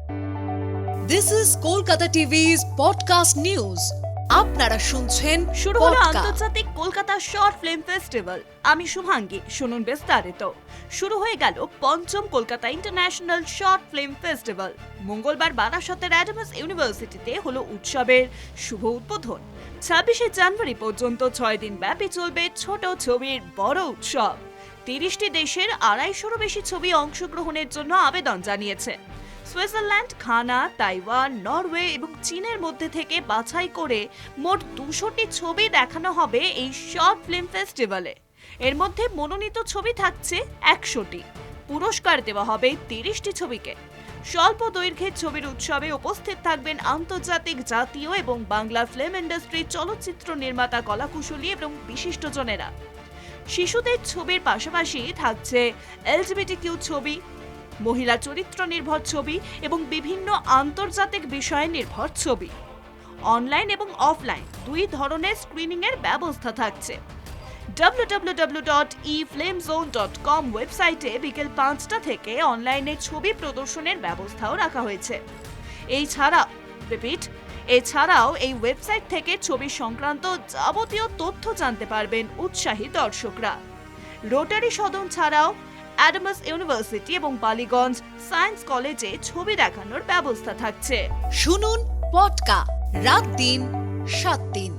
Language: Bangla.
This is Kolkata TV's podcast news. আপনারা শুনছেন শুরু হলো আন্তর্জাতিক কলকাতা শর্ট ফিল্ম ফেস্টিভ্যাল। আমি শুভাঙ্গী, শুনুন বিস্তারিত। শুরু হয়ে গেল পঞ্চম Kolkata international short film festival. মঙ্গলবার বারাসতের অ্যাডামস ইউনিভার্সিটিতে হলো উৎসবের শুভ উদ্বোধন। 26শে জানুয়ারি পর্যন্ত 6 দিন ব্যাপী চলবে ছোট ছবির বড় উৎসব। 30টি দেশের 250-রও বেশি ছবি অংশগ্রহণের জন্য আবেদন জানিয়েছে। সুইজারল্যান্ড, ঘানা, তাইওয়ান, নরওয়ে এবং চীনের মধ্যে থেকে বাছাই করে মোট 200টি ছবি দেখানো হবে এই শর্ট ফিল্ম ফেস্টিভ্যালে। এর মধ্যে মনোনীত ছবি থাকছে 100টি। পুরস্কার দেওয়া হবে 30টি ছবিকে। স্বল্প দৈর্ঘ্যের ছবির উৎসবে উপস্থিত থাকবেন আন্তর্জাতিক, জাতীয় এবং বাংলা ফিল্ম ইন্ডাস্ট্রির চলচ্চিত্র নির্মাতা, কলাকুশলী এবং বিশিষ্টজনেরা। শিশুদের ছবির পাশাপাশি থাকছে LGBTQ ছবি, মহিলা চরিত্র নির্ভর ছবি এবং বিভিন্ন আন্তর্জাতিক বিষয় নির্ভর ছবি। অনলাইন এবং অফলাইন দুই ধরনের স্ক্রিনিং এর ব্যবস্থা থাকছে। www.efilmzone.com ওয়েবসাইটে বিকেল 5টা থেকে অনলাইনে ছবি প্রদর্শনের ব্যবস্থাও রাখা হয়েছে। এছাড়াও এই ওয়েবসাইট থেকে ছবি সংক্রান্ত যাবতীয় তথ্য জানতে পারবেন উৎসাহী দর্শকরা। রোটারি সদন ছাড়াও অ্যাডামস ইউনিভার্সিটি এবং বালিগঞ্জ সায়েন্স কলেজে ছবি দেখানোর ব্যবস্থা থাকছে। শুনুন পডকা রাত দিন 7 দিন।